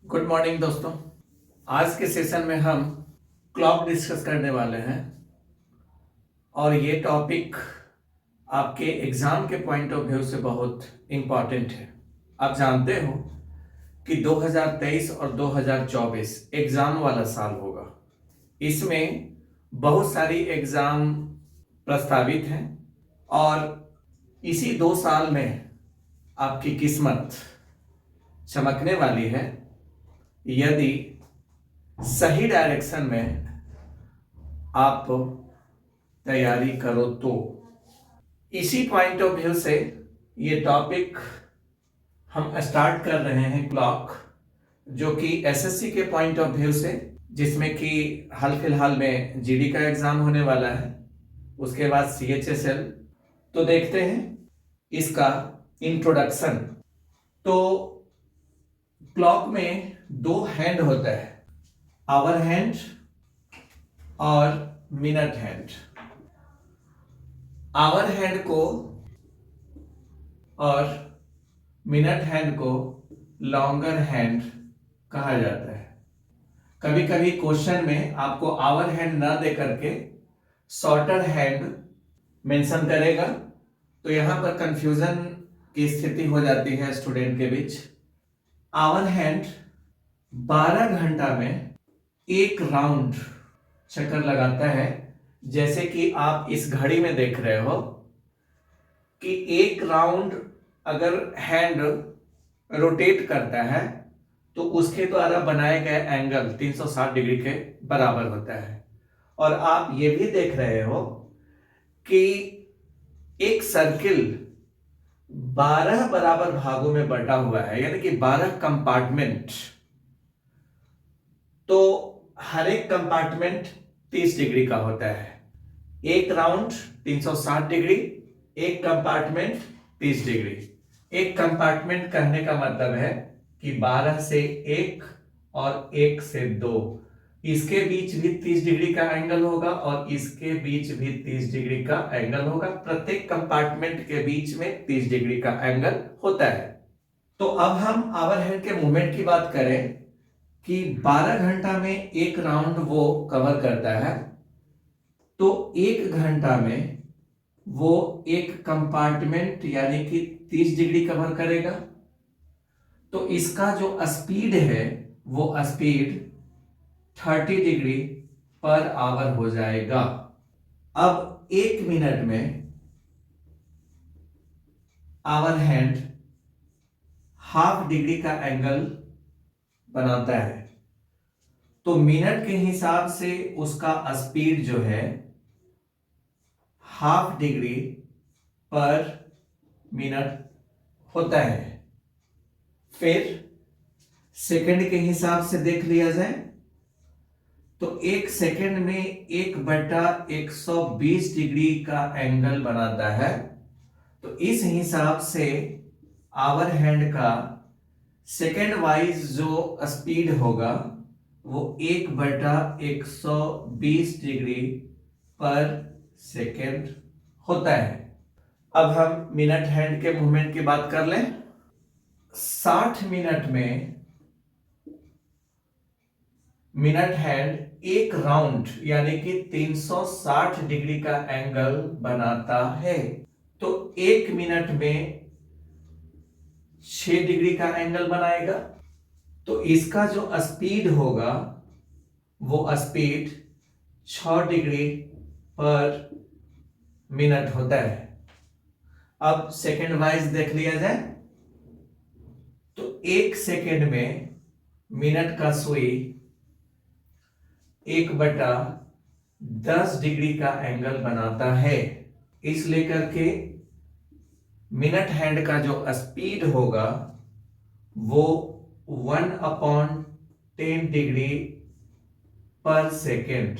Good morning दोस्तों। आज के सेशन में हम क्लॉक डिस्कस करने वाले हैं और ये टॉपिक आपके एग्जाम के पॉइंट ऑफ व्यू से बहुत इम्पॉर्टेंट है। आप जानते हो कि 2023 और 2024 एग्जाम वाला साल होगा। इसमें बहुत सारी एग्जाम प्रस्तावित हैं और इसी 2 साल में आपकी किस्मत चमकने वाली है यदि सही डायरेक्शन में आप तैयारी करो तो। इसी पॉइंट ऑफ व्यू से ये टॉपिक हम स्टार्ट कर रहे हैं क्लॉक, जो कि एसएससी के पॉइंट ऑफ व्यू से, जिसमें कि हाल फिलहाल में जीडी का एग्जाम होने वाला है, उसके बाद सीएचएसएल। तो देखते हैं इसका इंट्रोडक्शन। तो क्लॉक में 2 हैंड होता है, आवर हैंड और मिनट हैंड। आवर हैंड को और मिनट हैंड को लॉन्गर हैंड कहा जाता है। कभी कभी क्वेश्चन में आपको आवर हैंड ना दे करके शॉर्टर हैंड मेंशन करेगा, तो यहां पर कंफ्यूजन की स्थिति हो जाती है स्टूडेंट के बीच। आवर हैंड 12 घंटा में एक राउंड चक्कर लगाता है। जैसे कि आप इस घड़ी में देख रहे हो कि एक राउंड अगर हैंड रोटेट करता है तो उसके द्वारा बनाए गए एंगल 360 डिग्री के बराबर होता है। और आप ये भी देख रहे हो कि एक सर्किल 12 बराबर भागों में बटा हुआ है, यानी कि 12 कंपार्टमेंट। तो हर एक कंपार्टमेंट 30 डिग्री का होता है। एक राउंड 360 डिग्री, एक कंपार्टमेंट 30 डिग्री। एक कंपार्टमेंट कहने का मतलब है कि 12 से 1 और 1 से 2, इसके बीच भी 30 डिग्री का एंगल होगा और इसके बीच भी 30 डिग्री का एंगल होगा। प्रत्येक कंपार्टमेंट के बीच में 30 डिग्री का एंगल होता है। तो अब हम आवर हैंड के मूवमेंट की बात करें कि 12 घंटा में एक राउंड वो कवर करता है, तो 1 घंटा में वो एक कंपार्टमेंट यानी कि 30 डिग्री कवर करेगा। तो इसका जो स्पीड है वो स्पीड 30 डिग्री पर आवर हो जाएगा। अब 1 मिनट में आवर हैंड हाफ डिग्री का एंगल बनाता है, तो मिनट के हिसाब से उसका स्पीड जो है हाफ डिग्री पर मिनट होता है। फिर सेकंड के हिसाब से देख लिया जाए तो 1 सेकंड में 1/120 डिग्री का एंगल बनाता है। तो इस हिसाब से आवर हैंड का सेकंड वाइज जो स्पीड होगा वो 1/120 डिग्री पर सेकंड होता है। अब हम मिनट हैंड के मूवमेंट की बात कर लें। 60 मिनट में मिनट हैंड एक राउंड यानी कि 360 डिग्री का एंगल बनाता है। तो 1 मिनट में 6 डिग्री का एंगल बनाएगा। तो इसका जो स्पीड होगा वो स्पीड 6 डिग्री पर मिनट होता है। अब सेकंड वाइज देख लिया जाए तो 1 सेकंड में मिनट का सुई 1/10 डिग्री का एंगल बनाता है। इस लेकर के मिनट हैंड का जो स्पीड होगा वो 1/10 डिग्री पर सेकेंड।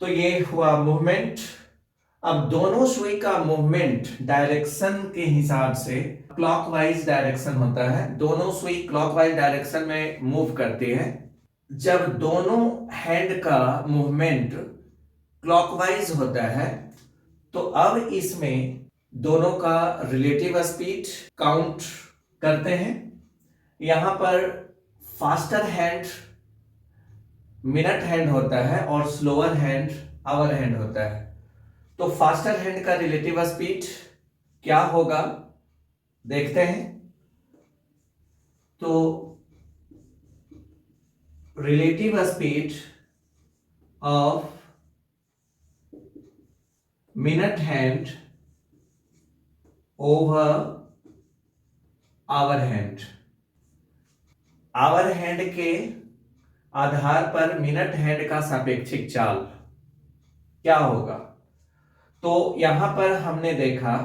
तो ये हुआ मूवमेंट। अब दोनों सुई का मूवमेंट डायरेक्शन के हिसाब से क्लॉकवाइज डायरेक्शन होता है। दोनों सुई क्लॉकवाइज डायरेक्शन में मूव करती है। जब दोनों हैंड का मूवमेंट क्लॉकवाइज होता है तो अब इसमें दोनों का रिलेटिव स्पीड काउंट करते हैं। यहां पर फास्टर हैंड मिनट हैंड होता है और स्लोअर हैंड आवर हैंड होता है। तो फास्टर हैंड का रिलेटिव स्पीड क्या होगा देखते हैं। तो relative speed of minute hand over hour hand, hour hand के आधार पर मिनट हैंड का सापेक्षिक चाल क्या होगा। तो यहां पर हमने देखा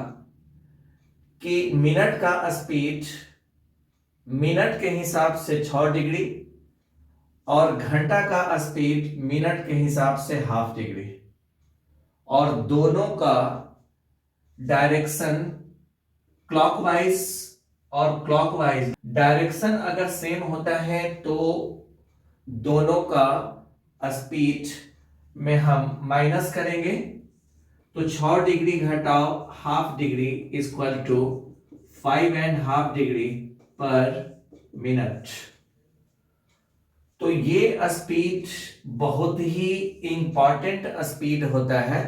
कि मिनट का स्पीड मिनट के हिसाब से 6 डिग्री और घंटा का स्पीड मिनट के हिसाब से हाफ डिग्री, और दोनों का डायरेक्शन क्लॉकवाइज और क्लॉकवाइज। डायरेक्शन अगर सेम होता है तो दोनों का स्पीड में हम माइनस करेंगे, तो 6 डिग्री घटाओ half degree equal to 5.5 degree per minute. तो ये स्पीड बहुत ही इंपॉर्टेंट स्पीड होता है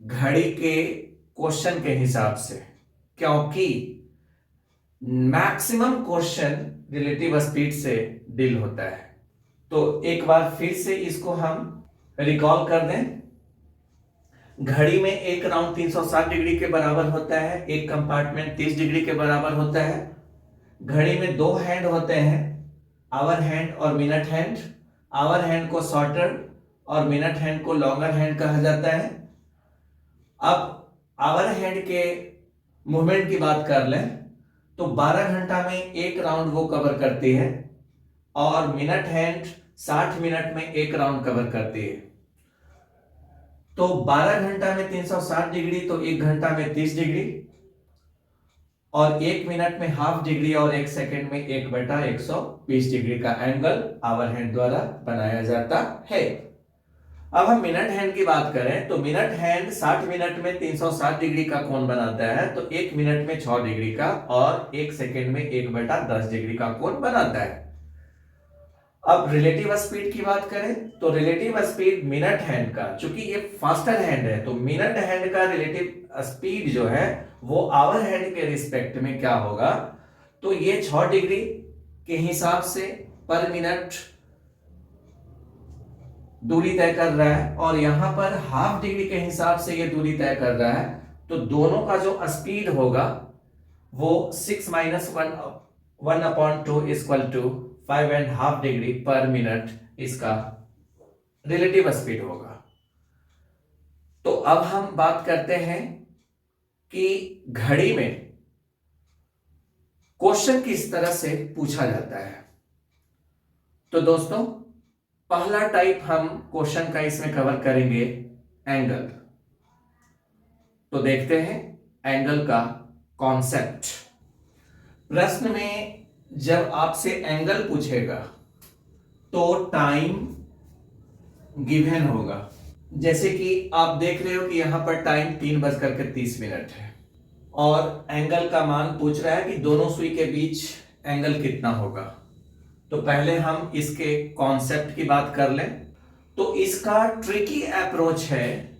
घड़ी के क्वेश्चन के हिसाब से, क्योंकि मैक्सिमम क्वेश्चन रिलेटिव स्पीड से डील होता है। तो एक बार फिर से इसको हम रिकॉल कर दें। घड़ी में एक राउंड 360 डिग्री के बराबर होता है, एक कंपार्टमेंट 30 डिग्री के बराबर होता है। घड़ी में 2 हैंड होते हैं, आवर हैंड और मिनट हैंड। आवर हैंड को शॉर्टर और मिनट हैंड को लॉन्गर हैंड कहा जाता है। अब आवर हैंड के मूवमेंट की बात कर लें तो 12 घंटा में एक राउंड वो कवर करती है, और मिनट हैंड 60 मिनट में एक राउंड कवर करती है। तो 12 घंटा में 360 डिग्री, तो 1 घंटा में 30 डिग्री, और 1 मिनट में हाफ डिग्री, और 1 सेकेंड में 1/120 डिग्री का एंगल आवर हैंड द्वारा बनाया जाता है। अब हम मिनट हैंड की बात करें तो मिनट हैंड 60 मिनट में 360 डिग्री का कोण बनाता है, तो 1 मिनट में 6 डिग्री का और 1 सेकेंड में 1/10 डिग्री का कोण बनाता है। अब रिलेटिव स्पीड की बात करें तो रिलेटिव स्पीड मिनट हैंड का, चूंकि ये फास्टर हैंड है तो मिनट हैंड का रिलेटिव स्पीड जो है वो आवर हैंड के रिस्पेक्ट में क्या होगा, तो ये 6 डिग्री के हिसाब से पर मिनट दूरी तय कर रहा है, और यहां पर हाफ डिग्री के हिसाब से ये दूरी तय कर रहा है। तो दोनों का जो स्पीड होगा वो 6 - 1/2 equal to 5.5 degree per minute इसका रिलेटिव स्पीड होगा। तो अब हम बात करते हैं कि घड़ी में क्वेश्चन किस तरह से पूछा जाता है। तो दोस्तों पहला टाइप हम क्वेश्चन का इसमें कवर करेंगे एंगल। तो देखते हैं एंगल का कॉन्सेप्ट। प्रश्न में जब आपसे एंगल पूछेगा तो टाइम गिवन होगा, जैसे कि आप देख रहे हो कि यहां पर टाइम 3:30 है, और एंगल का मान पूछ रहा है कि दोनों सुई के बीच एंगल कितना होगा। तो पहले हम इसके कॉन्सेप्ट की बात कर लें। तो इसका ट्रिकी अप्रोच है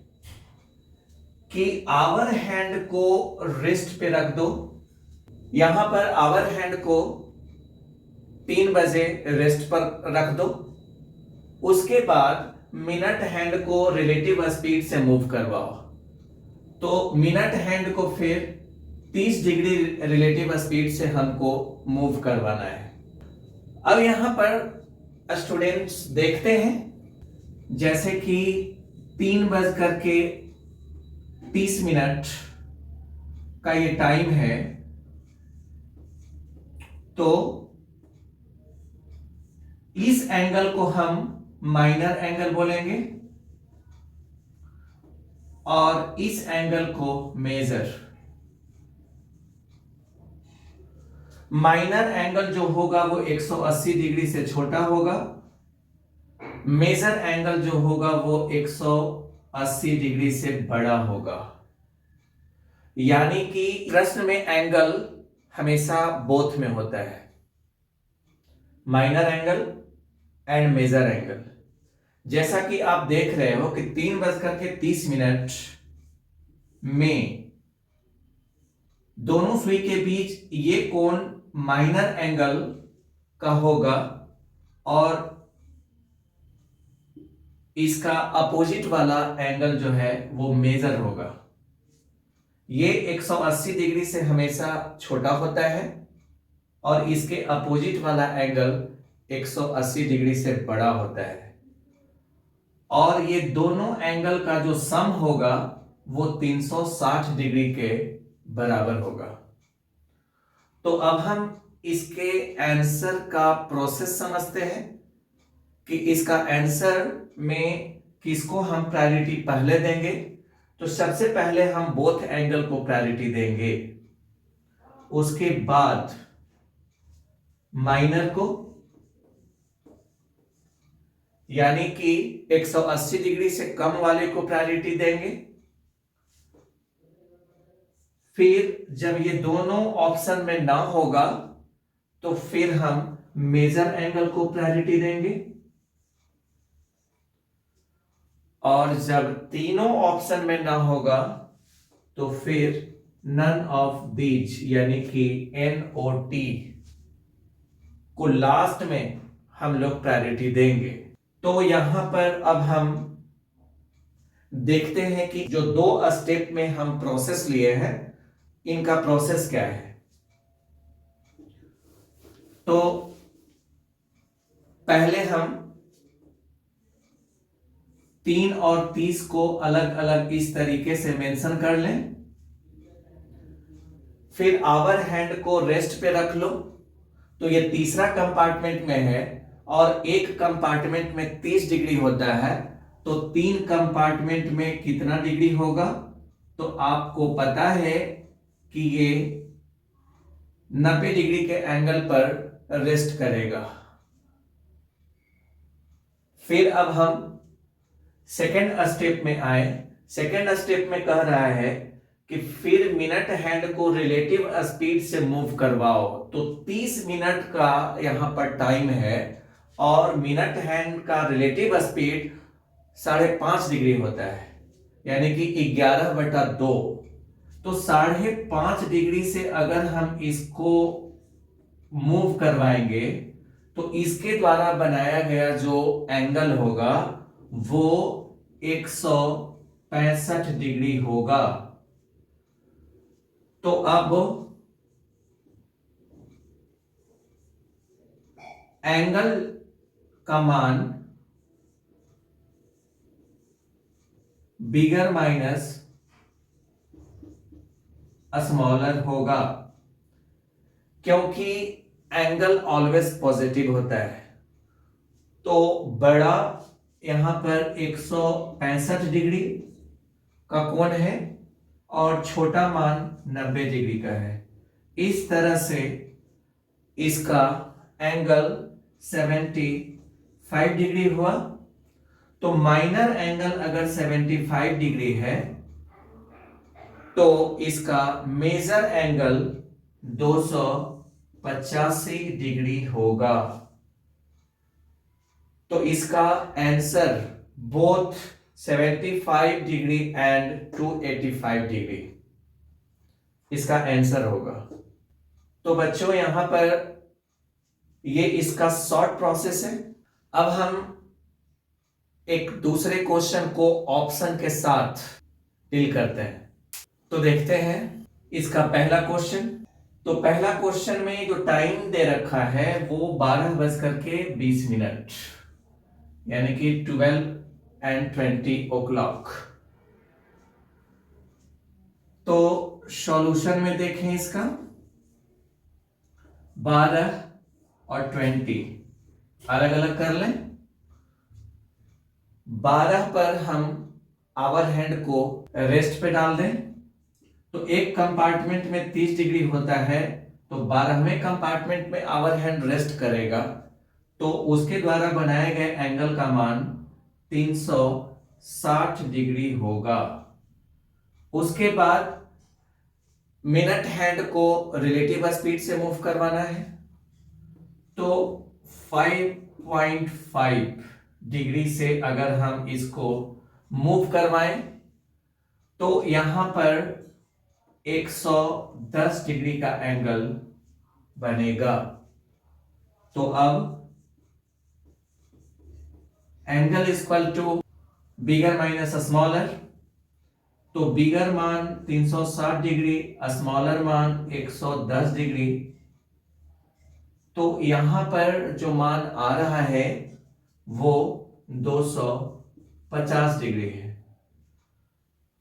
कि आवर हैंड को रिस्ट पे रख दो, यहां पर आवर हैंड को 3 बजे रेस्ट पर रख दो, उसके बाद मिनट हैंड को रिलेटिव स्पीड से मूव करवाओ। तो मिनट हैंड को फिर 30 डिग्री रिलेटिव स्पीड से हमको मूव करवाना है। अब यहां पर स्टूडेंट्स देखते हैं, जैसे कि 3:30 का ये टाइम है, तो इस एंगल को हम माइनर एंगल बोलेंगे और इस एंगल को मेजर। माइनर एंगल जो होगा वो 180 डिग्री से छोटा होगा, मेजर एंगल जो होगा वो 180 डिग्री से बड़ा होगा। यानी कि प्रश्न में एंगल हमेशा बोथ में होता है, minor angle and major angle. जैसा कि आप देख रहे हो कि 3:30 में दोनों सुई के बीच ये कोण माइनर एंगल का होगा और इसका अपोजिट वाला एंगल जो है वो मेजर होगा। ये 180 डिग्री से हमेशा छोटा होता है और इसके अपोजिट वाला एंगल 180 डिग्री से बड़ा होता है और ये दोनों एंगल का जो सम होगा वो 360 डिग्री के बराबर होगा। तो अब हम इसके आंसर का प्रोसेस समझते हैं कि इसका आंसर में किसको हम प्रायोरिटी पहले देंगे। तो सबसे पहले हम बोथ एंगल को प्रायोरिटी देंगे, उसके बाद माइनर को, यानी कि 180 डिग्री से कम वाले को प्रायोरिटी देंगे। फिर जब ये दोनों ऑप्शन में ना होगा तो फिर हम मेजर एंगल को प्रायोरिटी देंगे और जब तीनों ऑप्शन में ना होगा तो फिर नन ऑफ दीज यानी कि NOT को लास्ट में हम लोग प्रायोरिटी देंगे। तो यहां पर अब हम देखते हैं कि जो 2 स्टेप में हम प्रोसेस लिए हैं इनका प्रोसेस क्या है। तो पहले हम 3 और 30 को अलग अलग इस तरीके से मेंशन कर लें। फिर आवर हैंड को रेस्ट पे रख लो। तो ये तीसरा कंपार्टमेंट में है और एक कंपार्टमेंट में 30 डिग्री होता है, तो 3 कंपार्टमेंट में कितना डिग्री होगा। तो आपको पता है कि ये 90 डिग्री के एंगल पर रेस्ट करेगा। फिर अब हम सेकेंड स्टेप में आए। सेकेंड स्टेप में कह रहा है कि फिर मिनट हैंड को रिलेटिव स्पीड से मूव करवाओ। तो 30 मिनट का यहां पर टाइम है और मिनट हैंड का रिलेटिव स्पीड 5.5 डिग्री होता है, यानी कि 11/2। तो 5.5 डिग्री से अगर हम इसको मूव करवाएंगे तो इसके द्वारा बनाया गया जो एंगल होगा वो 165 डिग्री होगा। तो अब एंगल का मान बिगर माइनस स्मॉलर होगा, क्योंकि एंगल ऑलवेज पॉजिटिव होता है। तो बड़ा यहां पर 165 डिग्री का कोण है और छोटा मान 90 डिग्री का है। इस तरह से इसका एंगल 75 डिग्री हुआ। तो माइनर एंगल अगर 75 डिग्री है तो इसका मेजर एंगल 285 डिग्री होगा। तो इसका answer both 75 degree and 285 degree इसका आंसर होगा। तो बच्चों यहां पर ये इसका शॉर्ट प्रोसेस है। अब हम एक दूसरे क्वेश्चन को ऑप्शन के साथ डील करते हैं। तो देखते हैं इसका पहला क्वेश्चन। तो पहला क्वेश्चन में जो टाइम दे रखा है वो 12:20 यानी कि 12:20 तो सॉल्यूशन में देखें इसका 12 और 20 अलग अलग कर लें। 12 पर हम आवर हैंड को रेस्ट पे डाल दें। तो एक कंपार्टमेंट में 30 डिग्री होता है, तो 12वें कंपार्टमेंट में आवर हैंड रेस्ट करेगा, तो उसके द्वारा बनाए गए एंगल का मान 360 डिग्री होगा। उसके बाद मिनट हैंड को रिलेटिव स्पीड से मूव करवाना है। तो 5.5 डिग्री से अगर हम इसको मूव करवाएं तो यहां पर 110 डिग्री का एंगल बनेगा। तो अब angle equal to bigger minus smaller, तो बिगर मान 360 डिग्री, स्मॉलर मान 110 डिग्री। तो यहां पर जो मान आ रहा है वो 250 डिग्री है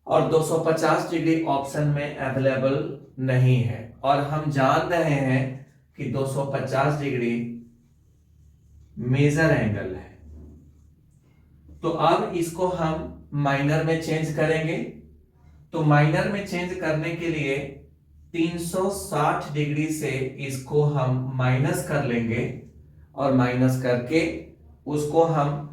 और 250 डिग्री ऑप्शन में अवेलेबल नहीं है और हम जान रहे हैं कि 250 डिग्री मेजर एंगल है। तो अब इसको हम माइनर में चेंज करेंगे। तो माइनर में चेंज करने के लिए 360 डिग्री से इसको हम माइनस कर लेंगे और माइनस करके उसको हम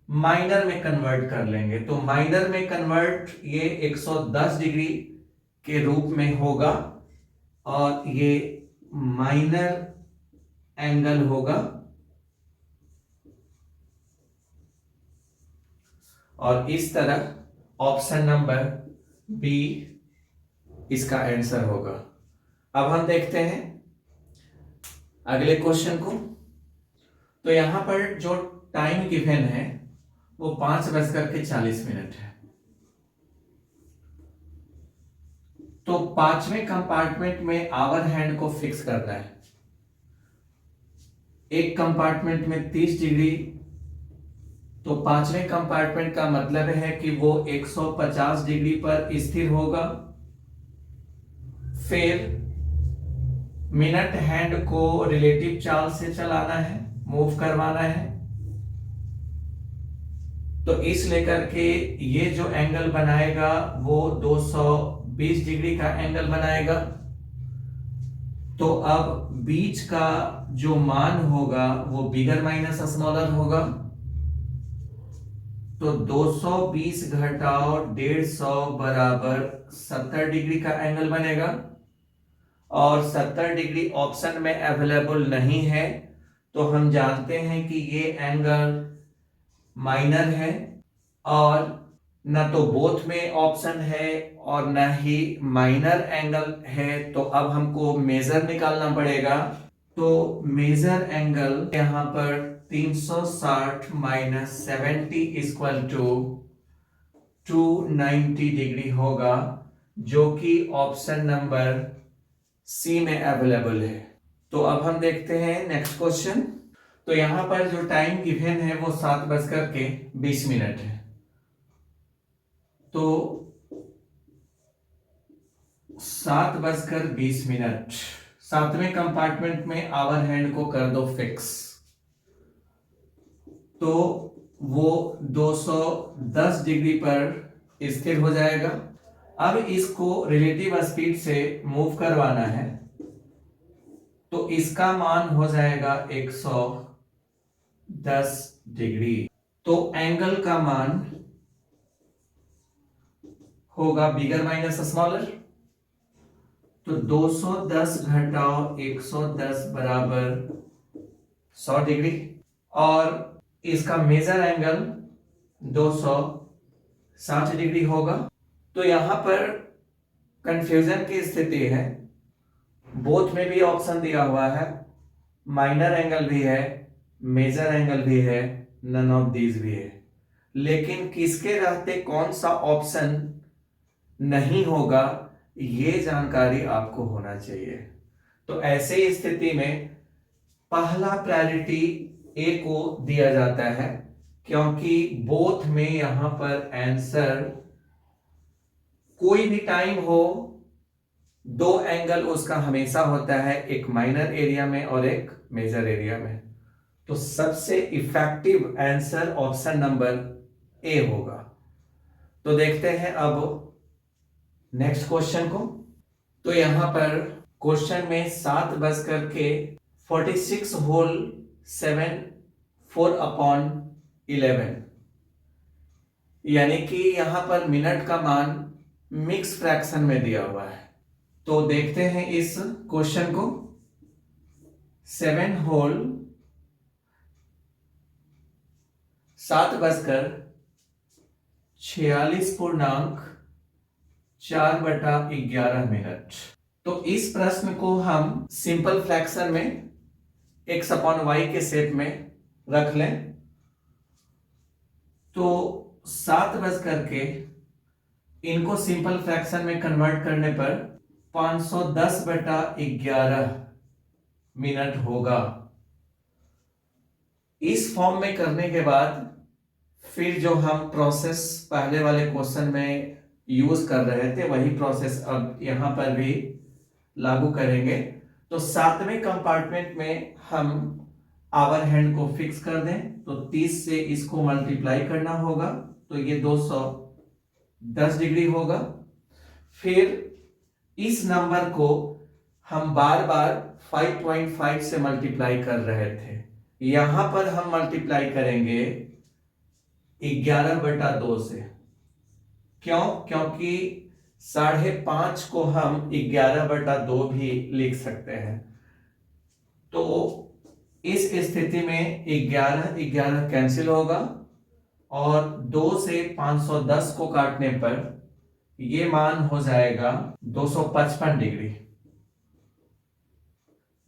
माइनर में कन्वर्ट कर लेंगे। तो माइनर में कन्वर्ट ये 110 डिग्री के रूप में होगा और ये माइनर एंगल होगा और इस तरह ऑप्शन नंबर बी इसका आंसर होगा। अब हम देखते हैं अगले क्वेश्चन को। तो यहां पर जो टाइम गिवन है वो 5:40 है। तो पांचवें कंपार्टमेंट में आवर हैंड को फिक्स करना है। एक कंपार्टमेंट में 30 डिग्री, तो पांचवें कंपार्टमेंट का मतलब है कि वो 150 डिग्री पर स्थिर होगा। फिर मिनट हैंड को रिलेटिव चाल से चलाना है, मूव करवाना है। तो इस लेकर के ये जो एंगल बनाएगा वो 220 डिग्री का एंगल बनाएगा। तो अब बीच का जो मान होगा वो बिगर माइनस स्मॉलर होगा। तो 220 घटाओ 150 बराबर 70 डिग्री का एंगल बनेगा और 70 डिग्री ऑप्शन में अवेलेबल नहीं है। तो हम जानते हैं कि ये एंगल माइनर है और न तो बोथ में ऑप्शन है और न ही माइनर एंगल है। तो अब हमको मेजर निकालना पड़ेगा। तो मेजर एंगल यहां पर 360 माइनस 70 इक्वल टू 290 डिग्री होगा, जो कि ऑप्शन नंबर सी में अवेलेबल है। तो अब हम देखते हैं नेक्स्ट क्वेश्चन। तो यहां पर जो टाइम गिवन है वो 7:20 है। तो 7:20, सातवें कंपार्टमेंट में आवर हैंड को कर दो फिक्स। तो वो 210 डिग्री पर स्थिर हो जाएगा। अब इसको रिलेटिव स्पीड से मूव करवाना है तो इसका मान हो जाएगा 110 डिग्री। तो एंगल का मान होगा बिगर माइनस स्मॉलर। तो 210 घटाओ 110 बराबर 100 डिग्री और इसका मेजर एंगल 260 डिग्री होगा। तो यहां पर कंफ्यूजन की स्थिति है। बोथ में भी ऑप्शन दिया हुआ है, माइनर एंगल भी है, मेजर एंगल भी है, नन ऑफ दीज भी है। लेकिन किसके रहते कौन सा ऑप्शन नहीं होगा ये जानकारी आपको होना चाहिए। तो ऐसे स्थिति में पहला प्रायोरिटी ए को दिया जाता है क्योंकि बोथ में यहां पर आंसर कोई भी टाइम हो, दो एंगल उसका हमेशा होता है, एक माइनर एरिया में और एक मेजर एरिया में। तो सबसे effective answer option number A होगा। तो देखते हैं अब नेक्स्ट क्वेश्चन को। तो यहां पर क्वेश्चन में 7:46 होल 4/11 यानी कि यहां पर मिनट का मान मिक्स फ्रैक्शन में दिया हुआ है। तो देखते हैं इस क्वेश्चन को। 7 होल 7:46.4/11 तो इस प्रश्न को हम सिंपल फ्रैक्शन में x/y के शेप में रख लें। तो 7 इनको सिंपल फ्रैक्शन में कन्वर्ट करने पर 510/11 होगा। इस फॉर्म में करने के बाद फिर जो हम प्रोसेस पहले वाले क्वेश्चन में यूज कर रहे थे वही प्रोसेस अब यहां पर भी लागू करेंगे। तो 7वें कंपार्टमेंट में हम आवर हैंड को फिक्स कर दें तो 30 से इसको मल्टीप्लाई करना होगा तो ये 210 डिग्री होगा। फिर इस नंबर को हम बार बार 5.5 से मल्टीप्लाई कर रहे थे, यहां पर हम मल्टीप्लाई करेंगे 11/2 से। क्यों? क्योंकि 5.5 को हम 11/2 भी लिख सकते हैं। तो इस स्थिति में 11 कैंसिल होगा और 2 से 510 को काटने पर ये मान हो जाएगा 255 डिग्री।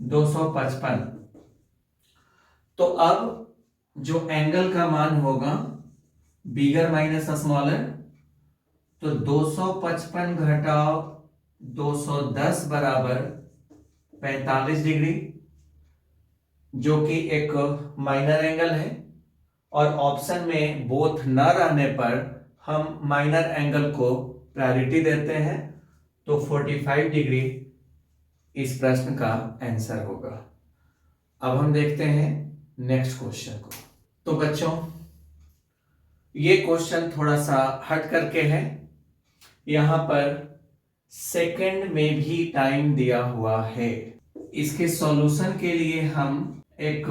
255। तो अब जो एंगल का मान होगा बिगर माइनस स्मॉलर, तो 255 घटाओ 210 बराबर 45 डिग्री, जो कि एक माइनर एंगल है। और ऑप्शन में बोथ न रहने पर हम माइनर एंगल को प्रायोरिटी देते हैं, तो 45 डिग्री इस प्रश्न का आंसर होगा। अब हम देखते हैं नेक्स्ट क्वेश्चन को। तो बच्चों, ये क्वेश्चन थोड़ा सा हट करके है। यहां पर सेकंड में भी टाइम दिया हुआ है। इसके सॉल्यूशन के लिए हम एक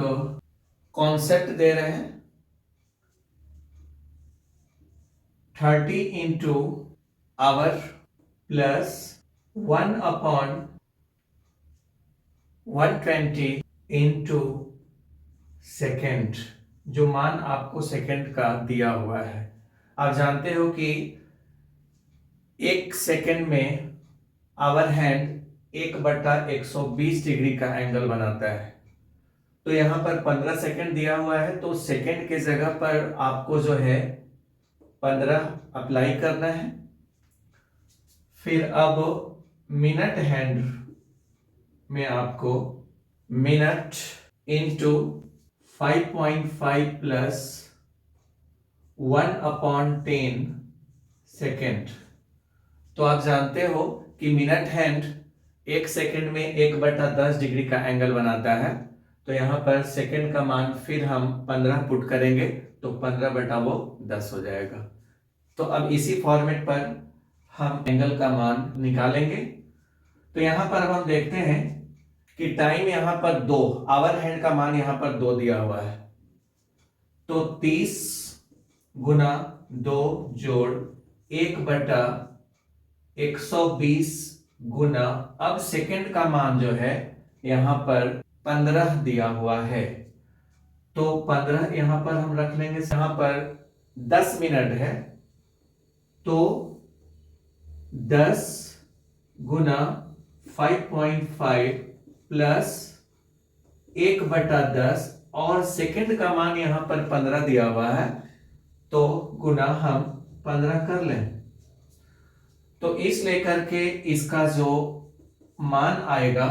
कॉन्सेप्ट दे रहे हैं। 30 into hour plus 1/120 into second, जो मान आपको सेकेंड का दिया हुआ है। आप जानते हो कि 1 सेकेंड में आवर हैंड 1/120 डिग्री का एंगल बनाता है। तो यहां पर 15 सेकेंड दिया हुआ है, तो सेकेंड के जगह पर आपको जो है 15 अप्लाई करना है। फिर अब मिनट हैंड में आपको मिनट इंटू 5.5 प्लस 1/10 सेकेंड। तो आप जानते हो कि मिनट हैंड 1 सेकेंड में 1/10 डिग्री का एंगल बनाता है। तो यहां पर सेकेंड का मान फिर हम 15 पुट करेंगे तो 15/10 हो जाएगा। तो अब इसी फॉर्मेट पर हम एंगल का मान निकालेंगे। तो यहां पर अब हम देखते हैं कि टाइम यहां पर 2, आवर हैंड का मान यहां पर 2 दिया हुआ है। तो 30 गुना 2 जोड़ 1/120 गुना, अब सेकेंड का मान जो है यहां पर 15 दिया हुआ है। तो 15 यहां पर हम रख लेंगे। यहां पर 10 मिनट है, तो 10 गुना 5.5 प्लस 1/10 और सेकेंड का मान यहां पर 15 दिया हुआ है, तो गुना हम 15 कर लें। तो इस लेकर के इसका जो मान आएगा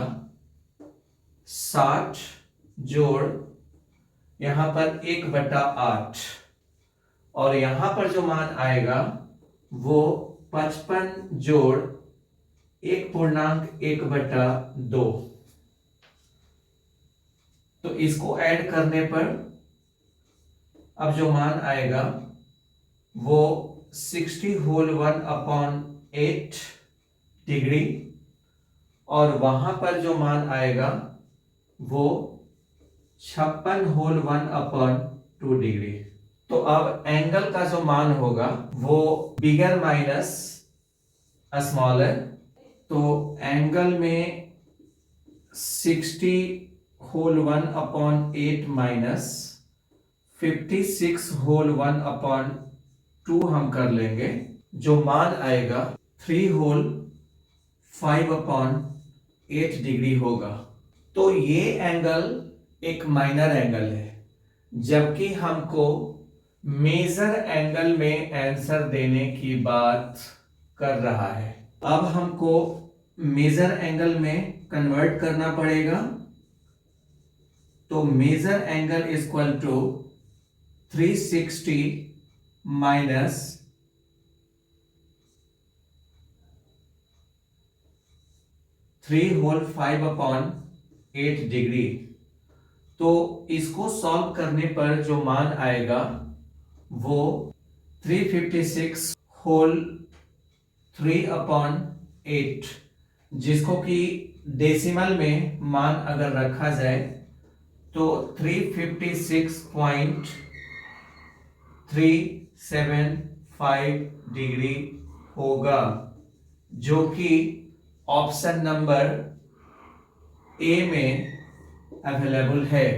60 जोड़ यहां पर 1/8 और यहां पर जो मान आएगा वो 55 जोड़ 1.1/2। तो इसको ऐड करने पर अब जो मान आएगा वो 60 होल 1/8 डिग्री और वहां पर जो मान आएगा वो 56 होल 1/2 डिग्री। तो अब एंगल का जो मान होगा वो बिगर माइनस स्मॉलर, तो एंगल में 60 होल 1/8 माइनस 56 होल 1/2 हम कर लेंगे, जो मान आएगा 3 होल 5/8 डिग्री होगा। तो ये एंगल एक माइनर एंगल है, जबकि हमको मेजर एंगल में आंसर देने की बात कर रहा है। अब हमको मेजर एंगल में कन्वर्ट करना पड़ेगा। तो major angle is equal to 360 minus 3 whole 5/8 degree. तो इसको सॉल्व करने पर जो मान आएगा वो 356 होल 3/8, जिसको कि डेसिमल में मान अगर रखा जाए तो 356.375 डिग्री होगा, जो कि ऑप्शन नंबर ए में अवेलेबल है।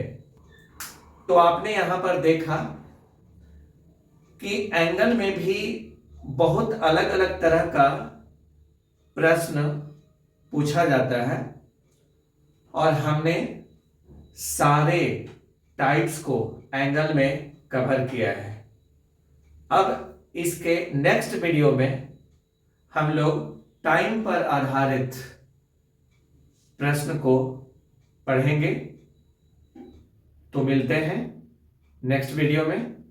तो आपने यहां पर देखा कि एंगल में भी बहुत अलग अलग तरह का प्रश्न पूछा जाता है और हमने सारे टाइप्स को एंगल में कवर किया है। अब इसके नेक्स्ट वीडियो में हम लोग टाइम पर आधारित प्रश्न को पढ़ेंगे। तो मिलते हैं नेक्स्ट वीडियो में।